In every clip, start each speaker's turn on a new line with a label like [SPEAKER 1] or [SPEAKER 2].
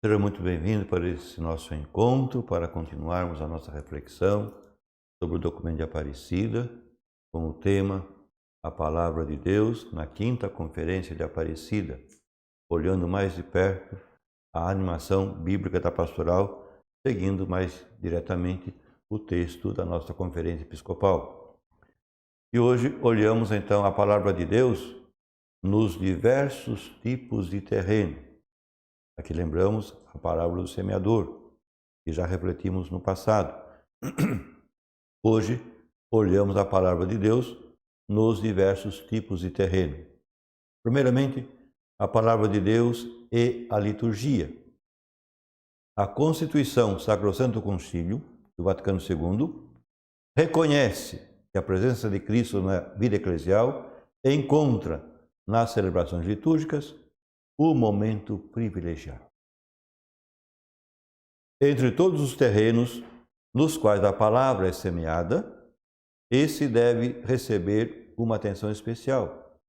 [SPEAKER 1] Seja muito bem-vindo para esse nosso encontro, para continuarmos a nossa reflexão sobre o documento de Aparecida, com o tema A Palavra de Deus, na quinta Conferência de Aparecida, olhando mais de perto a animação bíblica da pastoral, seguindo mais diretamente o texto da nossa Conferência Episcopal. E hoje olhamos então a Palavra de Deus nos diversos tipos de terreno. Aqui lembramos a parábola do semeador, que já refletimos no passado. Hoje, olhamos a palavra de Deus nos diversos tipos de terreno. Primeiramente, a palavra de Deus e a liturgia. A Constituição Sacrosanto Concílio do Vaticano II reconhece que a presença de Cristo na vida eclesial encontra nas celebrações litúrgicas o momento privilegiado. Entre todos os terrenos nos quais a palavra é semeada, esse deve receber uma atenção especial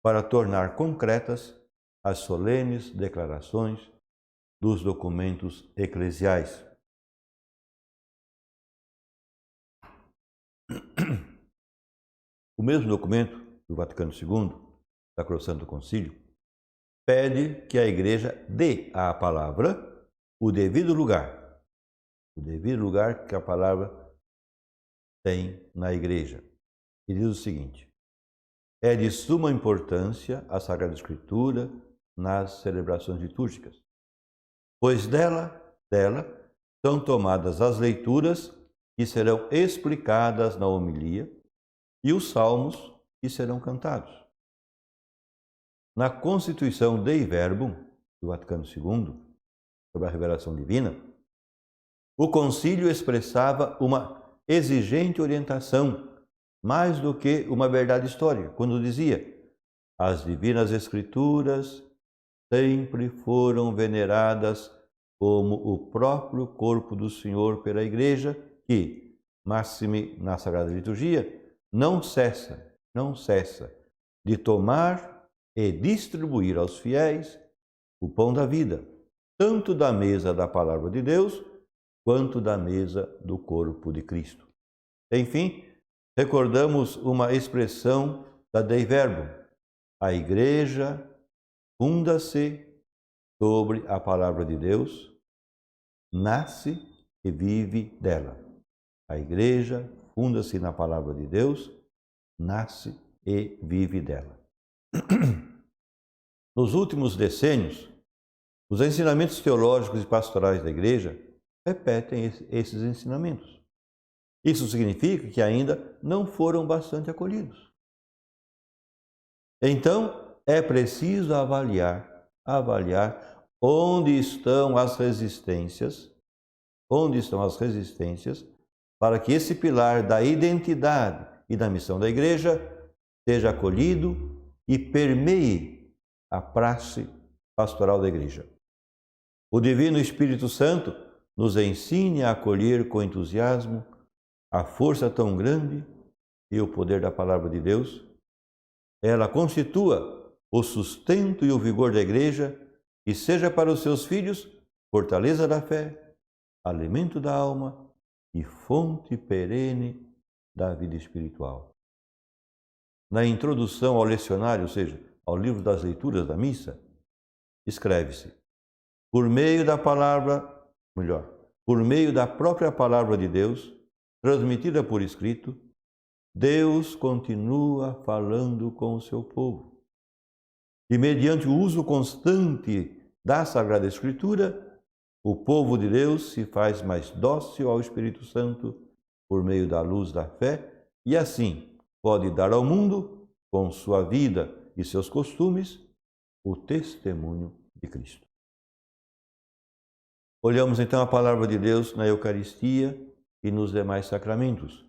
[SPEAKER 1] para tornar concretas as solenes declarações dos documentos eclesiais. O mesmo documento do Vaticano II, Sacrosanto Concílio, pede que a Igreja dê à palavra o devido lugar que a palavra tem na Igreja. E diz o seguinte: é de suma importância a Sagrada Escritura nas celebrações litúrgicas, pois dela são tomadas as leituras que serão explicadas na homilia e os salmos que serão cantados. Na Constituição Dei Verbum, do Vaticano II, sobre a revelação divina, o concílio expressava uma exigente orientação, mais do que uma verdade histórica, quando dizia: as divinas escrituras sempre foram veneradas como o próprio corpo do Senhor pela Igreja, que, máxime na Sagrada Liturgia, não cessa de tomar e distribuir aos fiéis o pão da vida, tanto da mesa da Palavra de Deus, quanto da mesa do corpo de Cristo. Enfim, recordamos uma expressão da Dei Verbum: a Igreja funda-se sobre a Palavra de Deus, nasce e vive dela. A Igreja funda-se na Palavra de Deus, nasce e vive dela. Nos últimos decênios, os ensinamentos teológicos e pastorais da Igreja repetem esses ensinamentos. Isso significa que ainda não foram bastante acolhidos. Então, é preciso avaliar onde estão as resistências para que esse pilar da identidade e da missão da Igreja seja acolhido e permeie a praxe pastoral da Igreja. O Divino Espírito Santo nos ensine a acolher com entusiasmo a força tão grande e o poder da Palavra de Deus. Ela constitua o sustento e o vigor da Igreja e seja para os seus filhos fortaleza da fé, alimento da alma e fonte perene da vida espiritual. Na introdução ao lecionário, ou seja, ao livro das leituras da missa, escreve-se: por meio da própria palavra de Deus, transmitida por escrito, Deus continua falando com o seu povo. E mediante o uso constante da Sagrada Escritura, o povo de Deus se faz mais dócil ao Espírito Santo por meio da luz da fé e assim pode dar ao mundo, com sua vida e seus costumes, o testemunho de Cristo. Olhamos então a palavra de Deus na Eucaristia e nos demais sacramentos.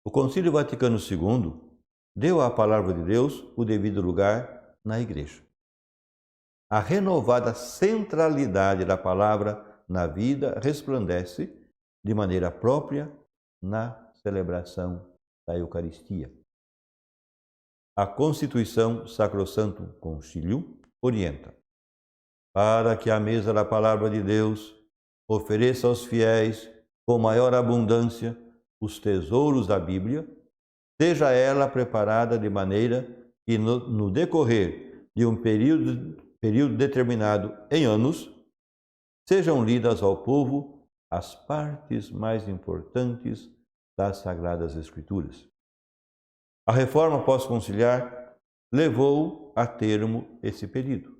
[SPEAKER 1] O Concílio Vaticano II deu à palavra de Deus o devido lugar na Igreja. A renovada centralidade da palavra na vida resplandece de maneira própria na celebração da Eucaristia. A Constituição Sacrosanto Concílio orienta: para que a mesa da palavra de Deus ofereça aos fiéis com maior abundância os tesouros da Bíblia, seja ela preparada de maneira que no decorrer de um período determinado em anos, sejam lidas ao povo as partes mais importantes das Sagradas Escrituras. A reforma pós-conciliar levou a termo esse pedido.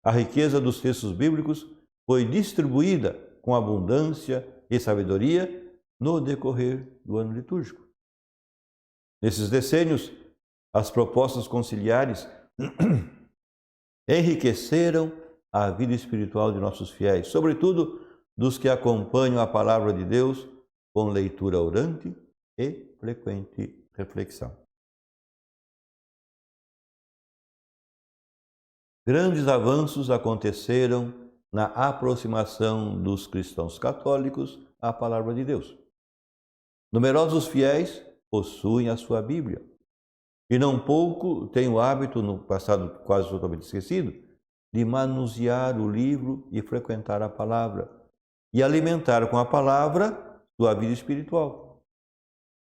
[SPEAKER 1] A riqueza dos textos bíblicos foi distribuída com abundância e sabedoria no decorrer do ano litúrgico. Nesses decênios, as propostas conciliares enriqueceram a vida espiritual de nossos fiéis, sobretudo dos que acompanham a palavra de Deus com leitura orante e frequente reflexão. Grandes avanços aconteceram na aproximação dos cristãos católicos à palavra de Deus. Numerosos fiéis possuem a sua Bíblia e não pouco têm o hábito, no passado quase totalmente esquecido, de manusear o livro e frequentar a palavra e alimentar com a palavra sua vida espiritual.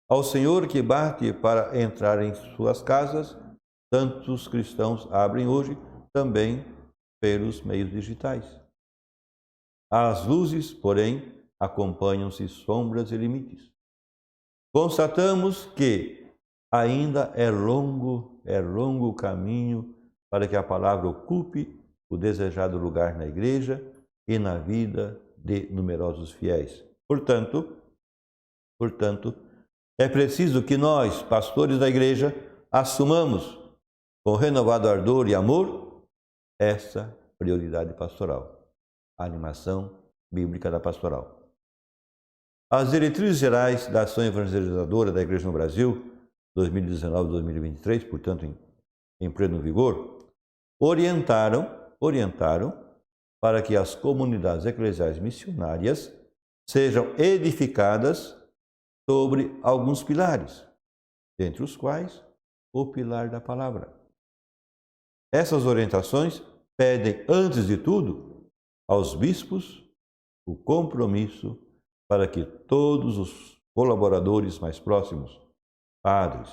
[SPEAKER 1] Ao Senhor que bate para entrar em suas casas, tantos cristãos abrem hoje também pelos meios digitais. As luzes, porém, acompanham-se sombras e limites. Constatamos que ainda é longo o caminho para que a palavra ocupe o desejado lugar na igreja e na vida de numerosos fiéis. Portanto, é preciso que nós, pastores da igreja, assumamos com renovado ardor e amor essa prioridade pastoral, a animação bíblica da pastoral. As diretrizes gerais da ação evangelizadora da Igreja no Brasil, 2019-2023, portanto em pleno vigor, orientaram para que as comunidades eclesiais missionárias sejam edificadas sobre alguns pilares, dentre os quais o pilar da palavra. Essas orientações pedem, antes de tudo, aos bispos o compromisso para que todos os colaboradores mais próximos, padres,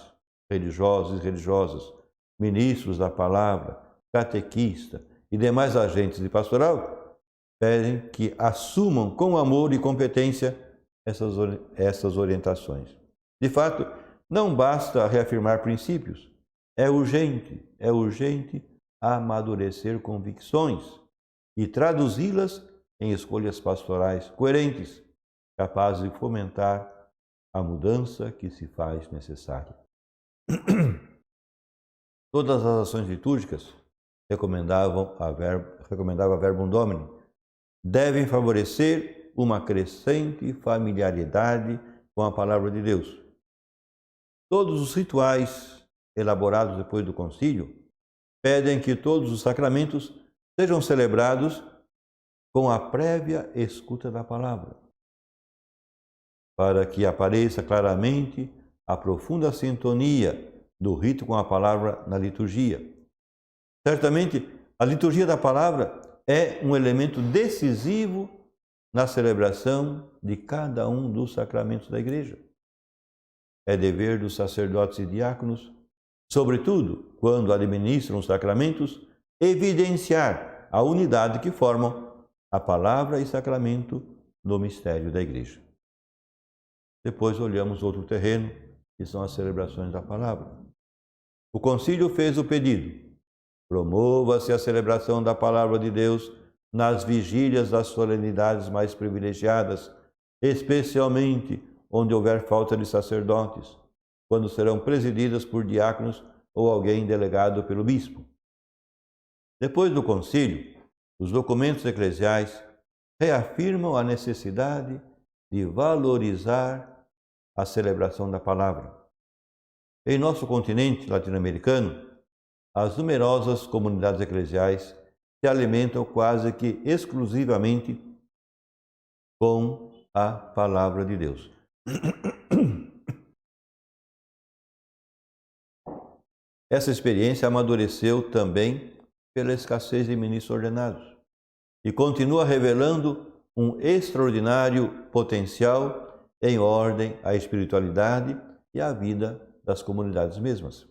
[SPEAKER 1] religiosos e religiosas, ministros da palavra, catequista e demais agentes de pastoral, pedem que assumam com amor e competência essas orientações. De fato, não basta reafirmar princípios, é urgente amadurecer convicções e traduzi-las em escolhas pastorais coerentes, capazes de fomentar a mudança que se faz necessária. Todas as ações litúrgicas recomendava Verbum Domini, devem favorecer uma crescente familiaridade com a palavra de Deus. Todos os rituais elaborados depois do concílio pedem que todos os sacramentos sejam celebrados com a prévia escuta da palavra, para que apareça claramente a profunda sintonia do rito com a palavra na liturgia. Certamente, a liturgia da palavra é um elemento decisivo na celebração de cada um dos sacramentos da Igreja. É dever dos sacerdotes e diáconos, sobretudo quando administram os sacramentos, evidenciar a unidade que formam a palavra e sacramento no mistério da Igreja. Depois olhamos outro terreno, que são as celebrações da palavra. O concílio fez o pedido: promova-se a celebração da palavra de Deus nas vigílias das solenidades mais privilegiadas, especialmente onde houver falta de sacerdotes, quando serão presididas por diáconos ou alguém delegado pelo bispo. Depois do concílio, os documentos eclesiais reafirmam a necessidade de valorizar a celebração da palavra. Em nosso continente latino-americano, as numerosas comunidades eclesiais se alimentam quase que exclusivamente com a palavra de Deus. Essa experiência amadureceu também pela escassez de ministros ordenados. e continua revelando um extraordinário potencial em ordem à espiritualidade e à vida das comunidades mesmas.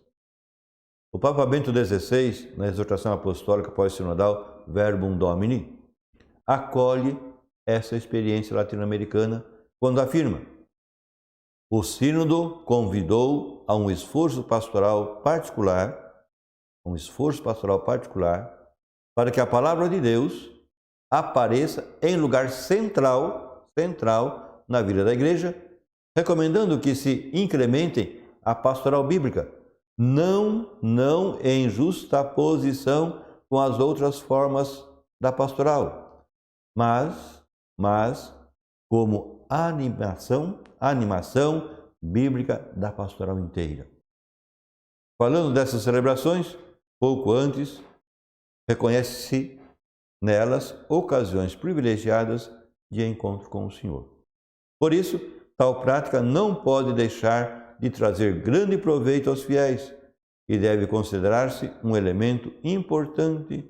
[SPEAKER 1] O Papa Bento XVI, na exortação apostólica pós-sinodal Verbum Domini, acolhe essa experiência latino-americana quando afirma: o sínodo convidou a um esforço pastoral particular para que a palavra de Deus apareça em lugar central na vida da igreja, recomendando que se incrementem a pastoral bíblica, não em justaposição com as outras formas da pastoral, mas como animação bíblica da pastoral inteira. Falando dessas celebrações, pouco antes, reconhece-se nelas ocasiões privilegiadas de encontro com o Senhor. Por isso, tal prática não pode deixar de trazer grande proveito aos fiéis e deve considerar-se um elemento importante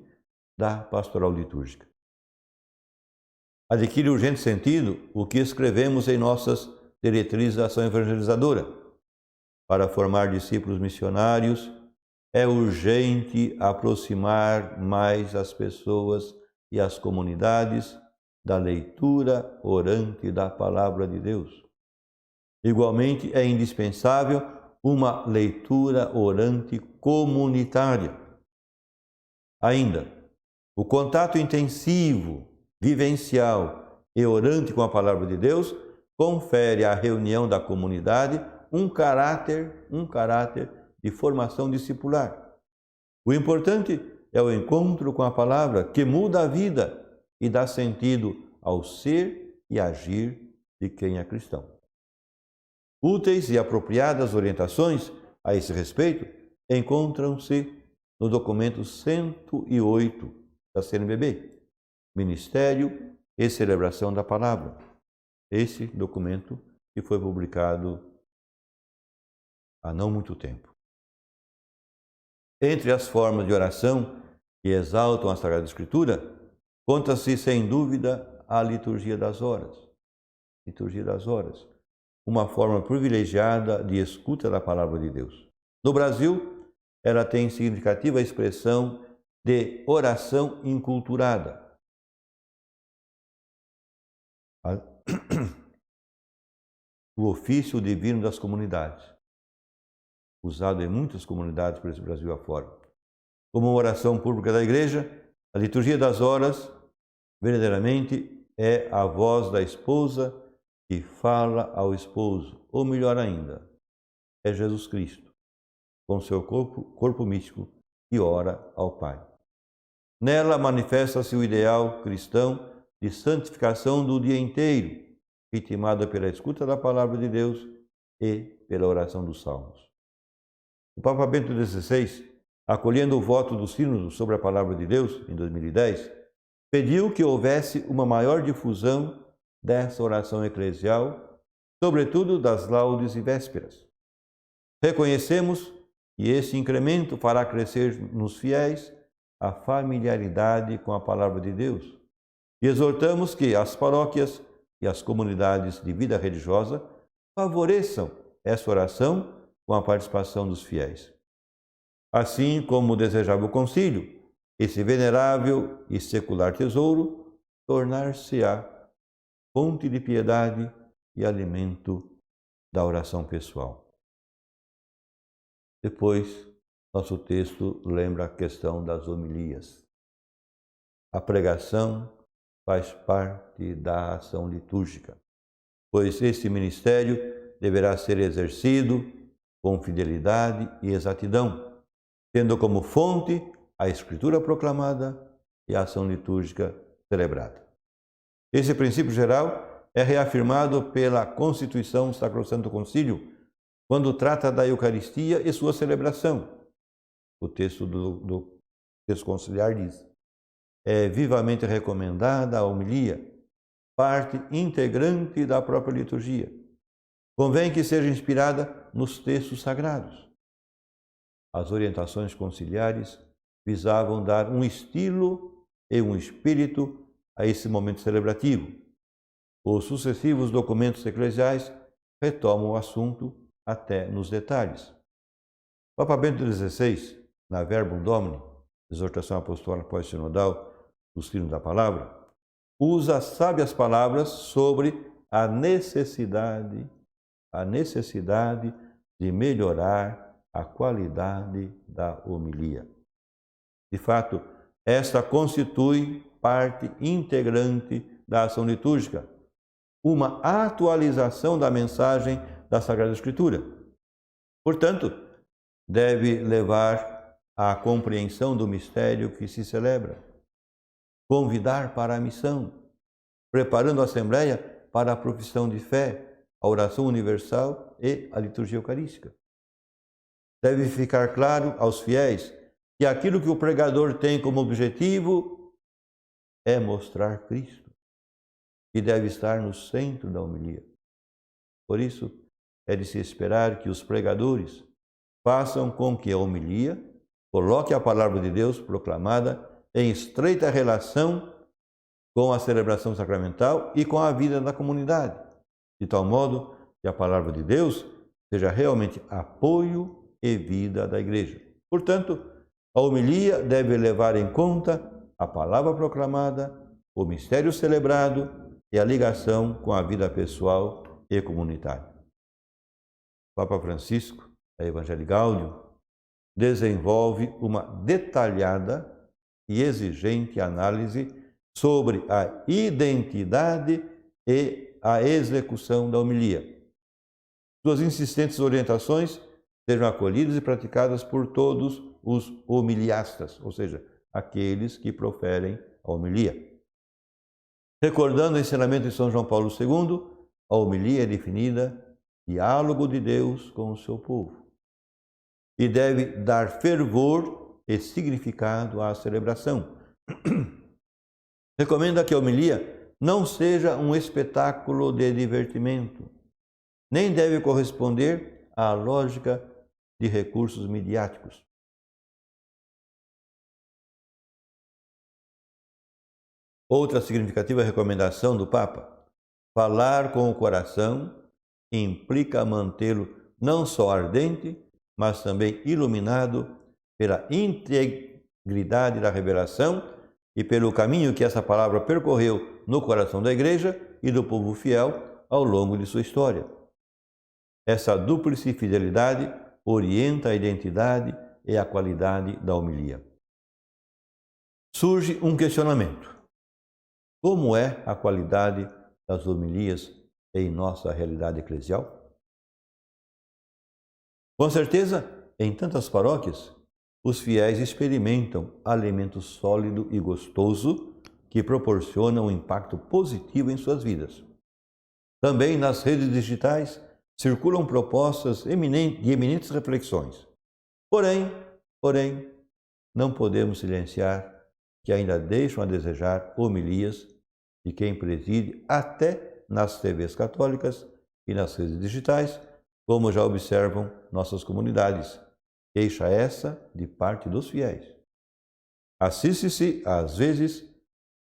[SPEAKER 1] da pastoral litúrgica. Adquire urgente sentido o que escrevemos em nossas diretrizes da ação evangelizadora. Para formar discípulos missionários, é urgente aproximar mais as pessoas e as comunidades da leitura orante da Palavra de Deus. Igualmente, é indispensável uma leitura orante comunitária. Ainda, o contato intensivo, vivencial e orante com a Palavra de Deus confere à reunião da comunidade um caráter de formação discipular. O importante é o encontro com a palavra que muda a vida e dá sentido ao ser e agir de quem é cristão. Úteis e apropriadas orientações a esse respeito encontram-se no documento 108 da CNBB, Ministério e Celebração da Palavra. Esse documento que foi publicado há não muito tempo. Entre as formas de oração que exaltam a Sagrada Escritura, conta-se sem dúvida a liturgia das horas. Liturgia das horas, uma forma privilegiada de escuta da Palavra de Deus. No Brasil, ela tem significativa expressão de oração inculturada. O ofício divino das comunidades, usado em muitas comunidades por esse Brasil afora. Como uma oração pública da Igreja, a liturgia das horas verdadeiramente é a voz da esposa que fala ao esposo, ou melhor ainda, é Jesus Cristo, com seu corpo místico, que ora ao Pai. Nela manifesta-se o ideal cristão de santificação do dia inteiro, vitimada pela escuta da Palavra de Deus e pela oração dos Salmos. O Papa Bento XVI, acolhendo o voto do Sínodo sobre a Palavra de Deus, em 2010, pediu que houvesse uma maior difusão dessa oração eclesial, sobretudo das laudes e vésperas. Reconhecemos que esse incremento fará crescer nos fiéis a familiaridade com a Palavra de Deus e exortamos que as paróquias e as comunidades de vida religiosa favoreçam essa oração com a participação dos fiéis. Assim como desejava o concílio, esse venerável e secular tesouro tornar-se-á fonte de piedade e alimento da oração pessoal. Depois, nosso texto lembra a questão das homilias. A pregação faz parte da ação litúrgica, pois esse ministério deverá ser exercido com fidelidade e exatidão, tendo como fonte a Escritura proclamada e a ação litúrgica celebrada. Esse princípio geral é reafirmado pela Constituição do Sacrosanto Concílio, quando trata da Eucaristia e sua celebração. O texto do texto conciliar diz: é vivamente recomendada a homilia, parte integrante da própria liturgia. Convém que seja inspirada nos textos sagrados. As orientações conciliares visavam dar um estilo e um espírito a esse momento celebrativo. Os sucessivos documentos eclesiais retomam o assunto até nos detalhes. Papa Bento XVI, na Verbum Domini, exortação apostólica pós-sinodal do Sino da Palavra, usa sábias palavras sobre a necessidade de melhorar a qualidade da homilia. De fato, esta constitui parte integrante da ação litúrgica, uma atualização da mensagem da Sagrada Escritura. Portanto, deve levar à compreensão do mistério que se celebra, convidar para a missão, preparando a Assembleia para a profissão de fé, a oração universal e a liturgia eucarística. Deve ficar claro aos fiéis que aquilo que o pregador tem como objetivo é mostrar Cristo, que deve estar no centro da homilia. Por isso, é de se esperar que os pregadores façam com que a homilia coloque a palavra de Deus proclamada em estreita relação com a celebração sacramental e com a vida da comunidade, de tal modo que a palavra de Deus seja realmente apoio e vida da Igreja. Portanto, a homilia deve levar em conta a palavra proclamada, o mistério celebrado e a ligação com a vida pessoal e comunitária. O Papa Francisco, a Evangelii Gaudium, desenvolve uma detalhada e exigente análise sobre a identidade e a execução da homilia. Suas insistentes orientações sejam acolhidas e praticadas por todos os homiliastas, ou seja, aqueles que proferem a homilia. Recordando o ensinamento de São João Paulo II, a homilia é definida diálogo de Deus com o seu povo e deve dar fervor e significado à celebração. Recomenda que a homilia não seja um espetáculo de divertimento, nem deve corresponder à lógica de recursos midiáticos. Outra significativa recomendação do Papa: falar com o coração implica mantê-lo não só ardente, mas também iluminado pela integridade da revelação e pelo caminho que essa palavra percorreu no coração da Igreja e do povo fiel ao longo de sua história. Essa dúplice fidelidade orienta a identidade e a qualidade da homilia. Surge um questionamento: como é a qualidade das homilias em nossa realidade eclesial? Com certeza, em tantas paróquias, os fiéis experimentam alimento sólido e gostoso que proporciona um impacto positivo em suas vidas. Também nas redes digitais circulam propostas de eminentes reflexões. Porém, não podemos silenciar que ainda deixam a desejar homilias de quem preside até nas TVs católicas e nas redes digitais, como já observam nossas comunidades. Queixa essa de parte dos fiéis. Assiste-se, às vezes,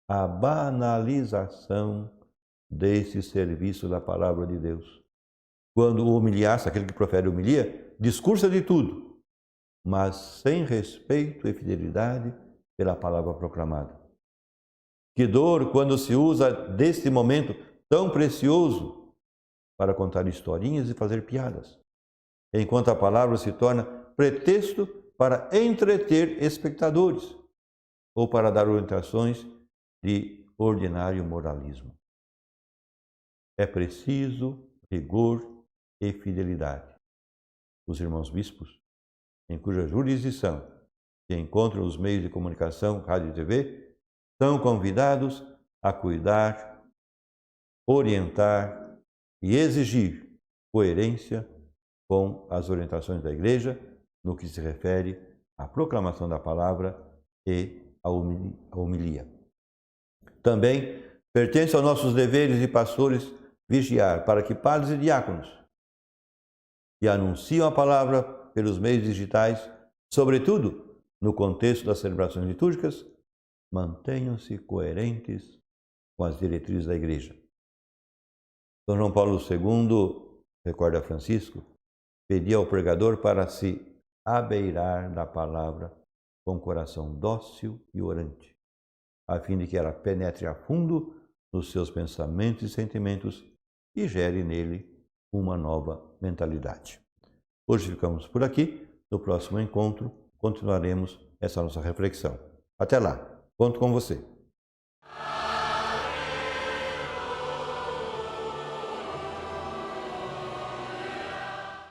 [SPEAKER 1] à banalização desse serviço da palavra de Deus. Quando o homiliasta, aquele que profere homilia, discursa de tudo, mas sem respeito e fidelidade pela palavra proclamada. Que dor quando se usa deste momento tão precioso para contar historinhas e fazer piadas, enquanto a palavra se torna pretexto para entreter espectadores ou para dar orientações de ordinário moralismo. É preciso rigor e fidelidade. Os irmãos bispos, em cuja jurisdição se encontram os meios de comunicação, rádio e TV, são convidados a cuidar, orientar e exigir coerência com as orientações da Igreja no que se refere à proclamação da palavra e à homilia. Também pertence aos nossos deveres de pastores vigiar para que padres e diáconos que anunciam a palavra pelos meios digitais, sobretudo no contexto das celebrações litúrgicas, mantenham-se coerentes com as diretrizes da Igreja. São João Paulo II, recorda Francisco, pedia ao pregador para se abeirar da palavra com coração dócil e orante, a fim de que ela penetre a fundo nos seus pensamentos e sentimentos e gere nele uma nova mentalidade. Hoje ficamos por aqui. No próximo encontro continuaremos essa nossa reflexão. Até lá, conto com você.